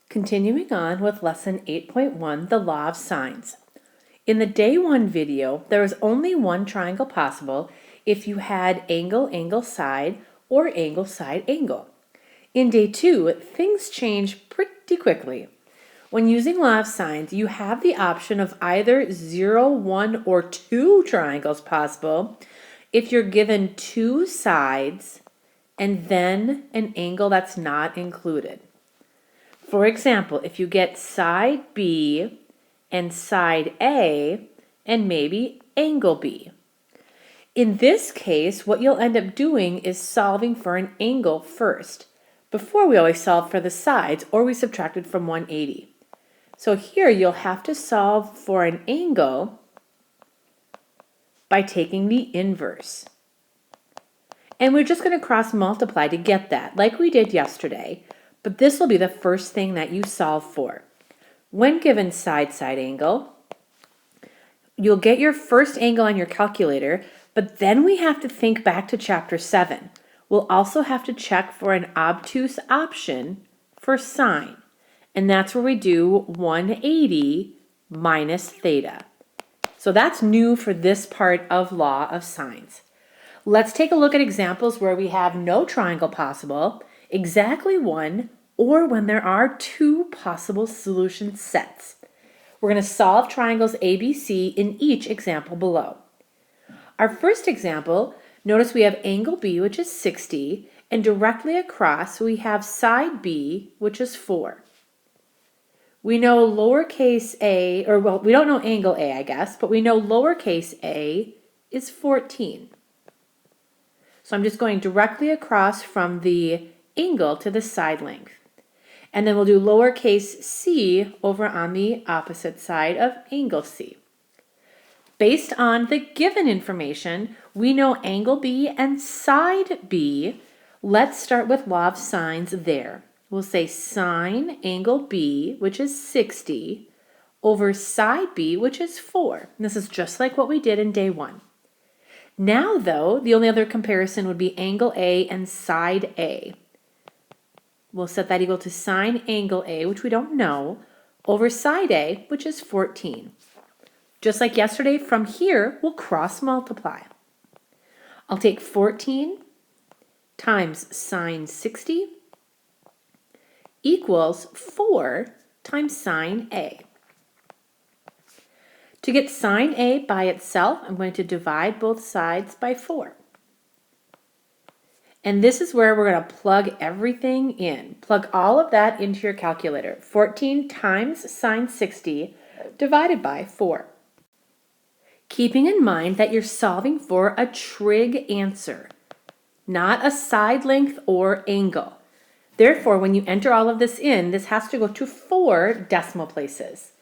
Continuing on with lesson 8.1, the law of sines. In the day 1 video, there was only one triangle possible if you had angle, angle, side, or angle, side, angle. In day 2, things change pretty quickly. When using law of sines, you have the option of either 0, 1, or 2 triangles possible if you're given 2 sides and then an angle that's not included. For example, if you get side B and side A and maybe angle B. In this case, what you'll end up doing is solving for an angle first. Before we always solve for the sides, or we subtracted from 180. So here you'll have to solve for an angle by taking the inverse. And we're just going to cross multiply to get that, like we did yesterday. But this will be the first thing that you solve for. When given side-side angle, you'll get your first angle on your calculator, but then we have to think back to chapter 7. We'll also have to check for an obtuse option for sine, and that's where we do 180 minus theta. So that's new for this part of law of sines. Let's take a look at examples where we have no triangle possible, exactly one, or when there are 2 possible solution sets. We're going to solve triangles ABC in each example below. Our first example, notice we have angle B, which is 60, and directly across we have side B, which is 4. We know lowercase a, or well, we don't know angle A, I guess, but we know lowercase a is 14. So I'm just going directly across from the angle to the side length. And then we'll do lowercase c over on the opposite side of angle C. Based on the given information, we know angle B and side B. Let's start with law of sines there. We'll say sine angle B, which is 60, over side B, which is 4. And this is just like what we did in day 1. Now, though, the only other comparison would be angle A and side A. We'll set that equal to sine angle A, which we don't know, over side A, which is 14. Just like yesterday, from here, we'll cross multiply. I'll take 14 times sine 60 equals 4 times sine A. To get sine A by itself, I'm going to divide both sides by 4. And this is where we're going to plug everything in. Plug all of that into your calculator. 14 times sine 60 divided by 4. Keeping in mind that you're solving for a trig answer, not a side length or angle. Therefore, when you enter all of this in, this has to go to 4 decimal places.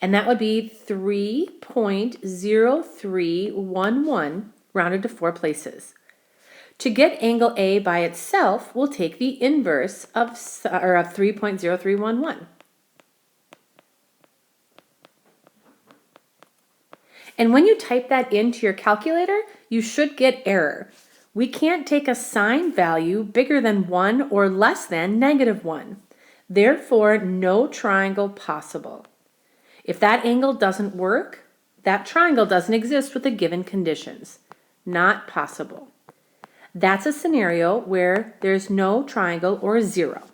And that would be 3.0311 rounded to 4 places. To get angle A by itself, we'll take the inverse of 3.0311. And when you type that into your calculator, you should get error. We can't take a sine value bigger than 1 or less than -1. Therefore, no triangle possible. If that angle doesn't work, that triangle doesn't exist with the given conditions. Not possible. That's a scenario where there's no triangle or 0.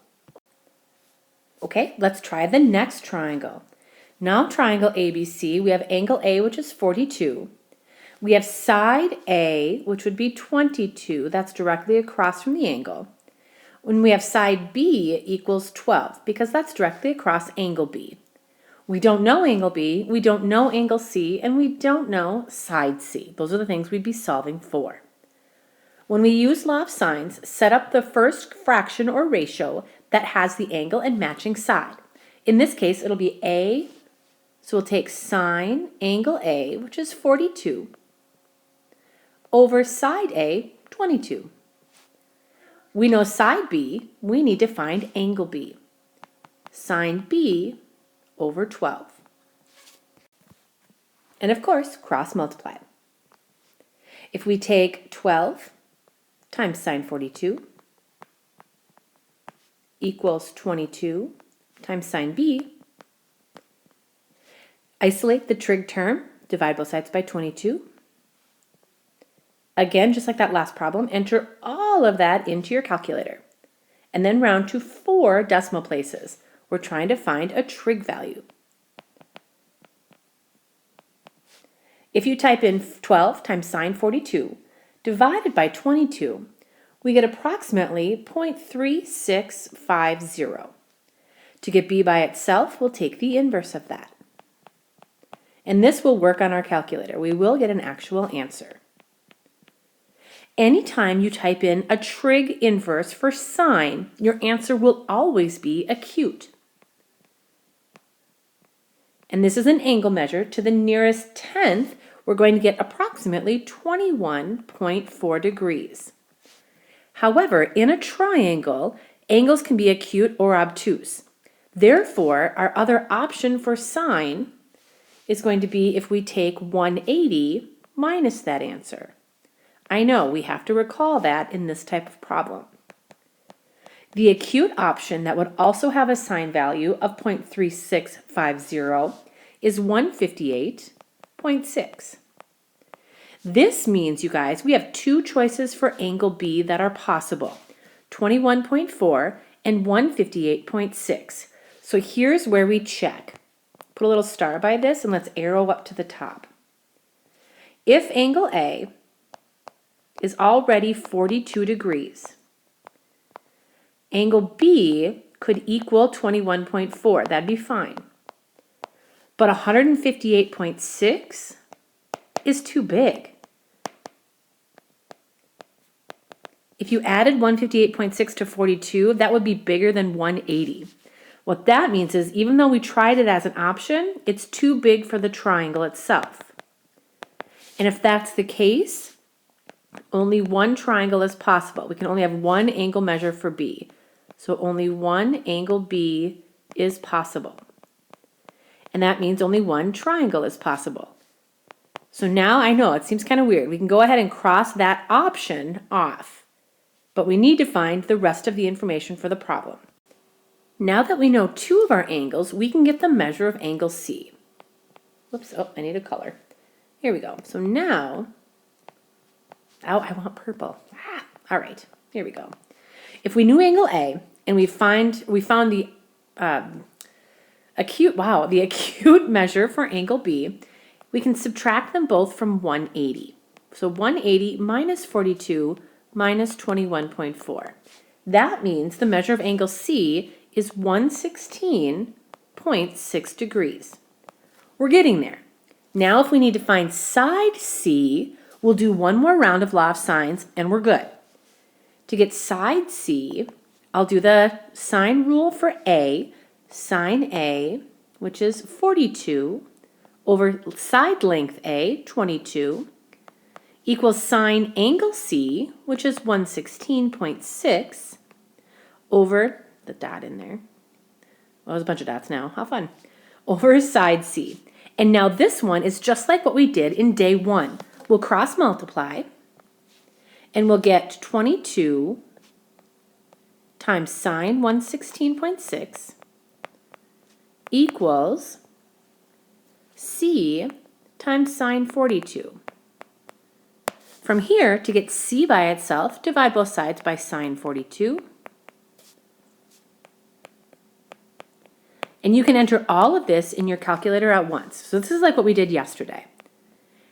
Okay, let's try the next triangle. Now triangle ABC, we have angle A, which is 42. We have side A, which would be 22. That's directly across from the angle. When we have side B equals 12, because that's directly across angle B. We don't know angle B, we don't know angle C, and we don't know side C. Those are the things we'd be solving for. When we use law of sines, set up the first fraction or ratio that has the angle and matching side. In this case, it'll be A, so we'll take sine angle A, which is 42, over side A, 22. We know side B, we need to find angle B. Sine B over 12. And of course, cross multiply. If we take 12 times sine 42 equals 22 times sine B. Isolate the trig term, divide both sides by 22. Again, just like that last problem, enter all of that into your calculator. And then round to 4 decimal places. We're trying to find a trig value. If you type in 12 times sine 42 divided by 22, we get approximately 0.3650. To get b by itself, we'll take the inverse of that. And this will work on our calculator. We will get an actual answer. Anytime you type in a trig inverse for sine, your answer will always be acute. And this is an angle measure. To the nearest tenth, we're going to get approximately 21.4 degrees. However, in a triangle, angles can be acute or obtuse. Therefore, our other option for sine is going to be if we take 180 minus that answer. I know, we have to recall that in this type of problem. The acute option that would also have a sine value of 0.3650 is 158.6. This means, you guys, we have 2 choices for angle B that are possible, 21.4 and 158.6. So here's where we check. Put a little star by this and let's arrow up to the top. If angle A is already 42 degrees, angle B could equal 21.4. That'd be fine. But 158.6 is too big. If you added 158.6 to 42, that would be bigger than 180. What that means is even though we tried it as an option, it's too big for the triangle itself. And if that's the case, only one triangle is possible. We can only have one angle measure for B. So only one angle B is possible. And that means only one triangle is possible. So now I know it seems kind of weird. We can go ahead and cross that option off. But we need to find the rest of the information for the problem. Now that we know 2 of our angles, we can get the measure of angle C. Whoops, oh, I need a color. Here we go. So now, oh, I want purple. All right, here we go. If we knew angle A and we found the acute measure for angle B, we can subtract them both from 180. So 180 minus 42 minus 21.4. That means the measure of angle C is 116.6 degrees. We're getting there. Now if we need to find side C, we'll do one more round of law of sines and we're good. To get side C, I'll do the sine rule for A, sine A, which is 42, over side length A, 22, equals sine angle C, which is 116.6, over the dot in there. Well, there's a bunch of dots now. How fun. Over side C. And now this one is just like what we did in day 1. We'll cross multiply, and we'll get 22 times sine 116.6 equals C times sine 42. From here, to get C by itself, divide both sides by sine 42. And you can enter all of this in your calculator at once. So this is like what we did yesterday.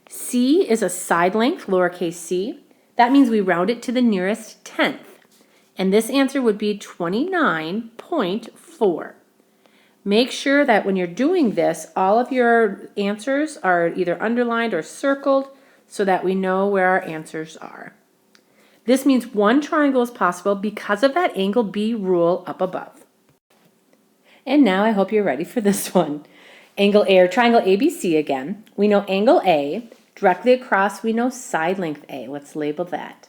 C is a side length, lowercase c. That means we round it to the nearest tenth. And this answer would be 29.4. Make sure that when you're doing this, all of your answers are either underlined or circled so that we know where our answers are. This means one triangle is possible because of that angle B rule up above. And now I hope you're ready for this one. Angle A, or triangle ABC again. We know angle A. Directly across, we know side length A. Let's label that.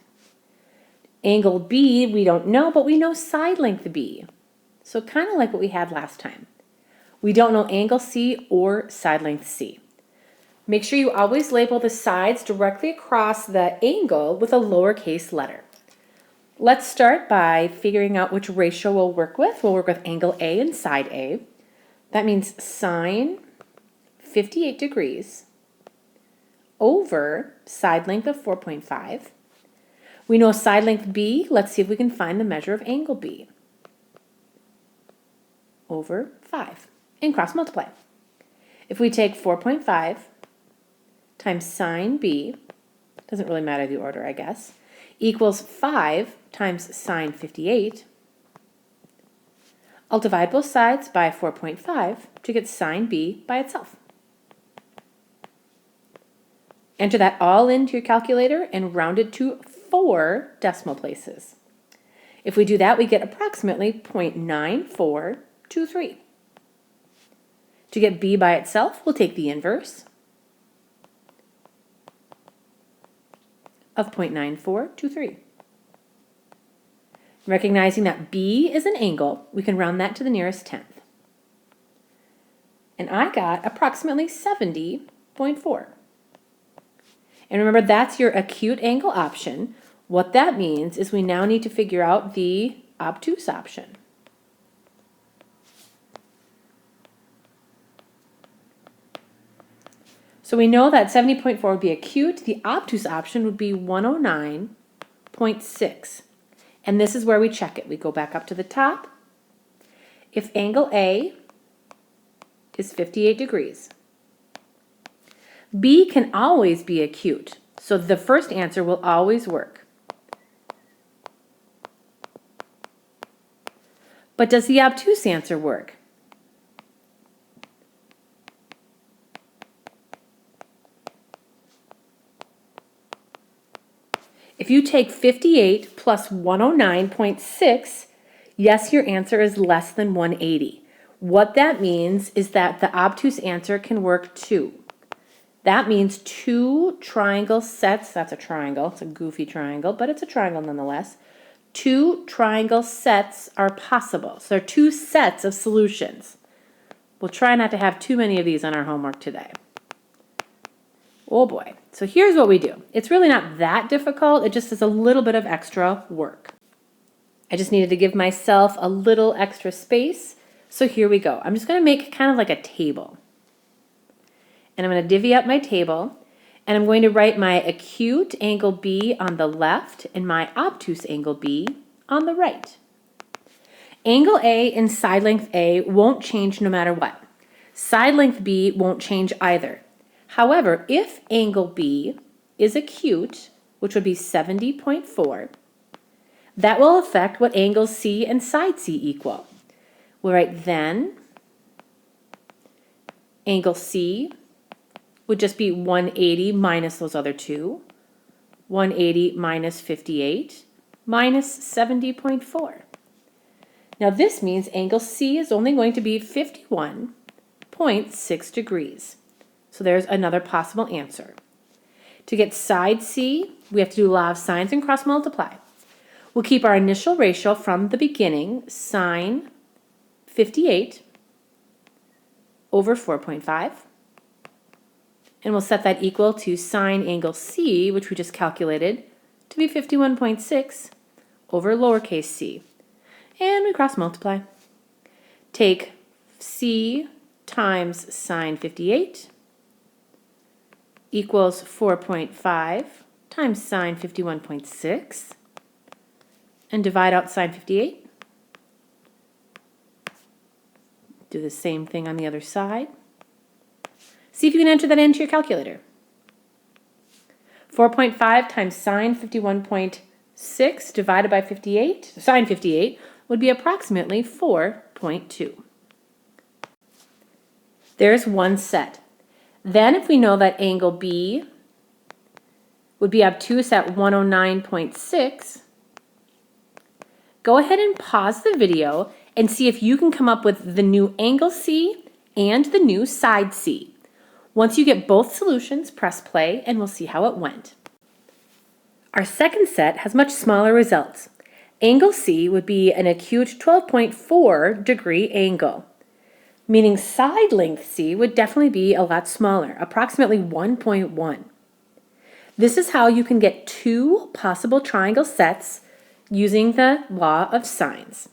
Angle B, we don't know, but we know side length B. So kind of like what we had last time. We don't know angle C or side length C. Make sure you always label the sides directly across the angle with a lowercase letter. Let's start by figuring out which ratio we'll work with. We'll work with angle A and side A. That means sine 58 degrees over side length of 4.5. We know side length B. Let's see if we can find the measure of angle B. Over 5. And cross multiply. If we take 4.5 times sine B, doesn't really matter the order, I guess, equals 5 times sine 58, I'll divide both sides by 4.5 to get sine B by itself. Enter that all into your calculator and round it to 4 decimal places. If we do that, we get approximately 0.9423. To get B by itself, we'll take the inverse of 0.9423. Recognizing that B is an angle, we can round that to the nearest tenth. And I got approximately 70.4. And remember, that's your acute angle option. What that means is we now need to figure out the obtuse option. So we know that 70.4 would be acute. The obtuse option would be 109.6. And this is where we check it. We go back up to the top. If angle A is 58 degrees, B can always be acute. So the first answer will always work. But does the obtuse answer work? If you take 58 plus 109.6, yes, your answer is less than 180. What that means is that the obtuse answer can work too. That means 2 triangle sets, that's a triangle, it's a goofy triangle, but it's a triangle nonetheless. 2 triangle sets are possible. So there are 2 sets of solutions. We'll try not to have too many of these on our homework today. Oh boy. So here's what we do. It's really not that difficult. It just is a little bit of extra work. I just needed to give myself a little extra space. So here we go. I'm just going to make kind of like a table. And I'm going to divvy up my table. And I'm going to write my acute angle B on the left and my obtuse angle B on the right. Angle A and side length A won't change no matter what. Side length B won't change either. However, if angle B is acute, which would be 70.4, that will affect what angles C and side C equal. We'll write then angle C would just be 180 minus those other 2, 180 minus 58 minus 70.4. Now this means angle C is only going to be 51.6 degrees. So there's another possible answer. To get side C, we have to do law of sines and cross multiply. We'll keep our initial ratio from the beginning, sine 58 over 4.5. And we'll set that equal to sine angle C, which we just calculated, to be 51.6 over lowercase c. And we cross multiply. Take C times sine 58 equals 4.5 times sine 51.6, and divide out sine 58. Do the same thing on the other side. See if you can enter that into your calculator. 4.5 times sine 51.6 divided by 58, sine 58, would be approximately 4.2. There's one set. Then if we know that angle B would be obtuse at 109.6, go ahead and pause the video and see if you can come up with the new angle C and the new side C. Once you get both solutions, press play and we'll see how it went. Our second set has much smaller results. Angle C would be an acute 12.4 degree angle, meaning side length C would definitely be a lot smaller, approximately 1.1. This is how you can get 2 possible triangle sets using the law of sines.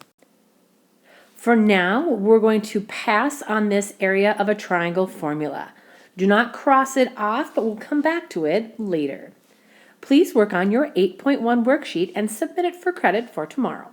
For now, we're going to pass on this area of a triangle formula. Do not cross it off, but we'll come back to it later. Please work on your 8.1 worksheet and submit it for credit for tomorrow.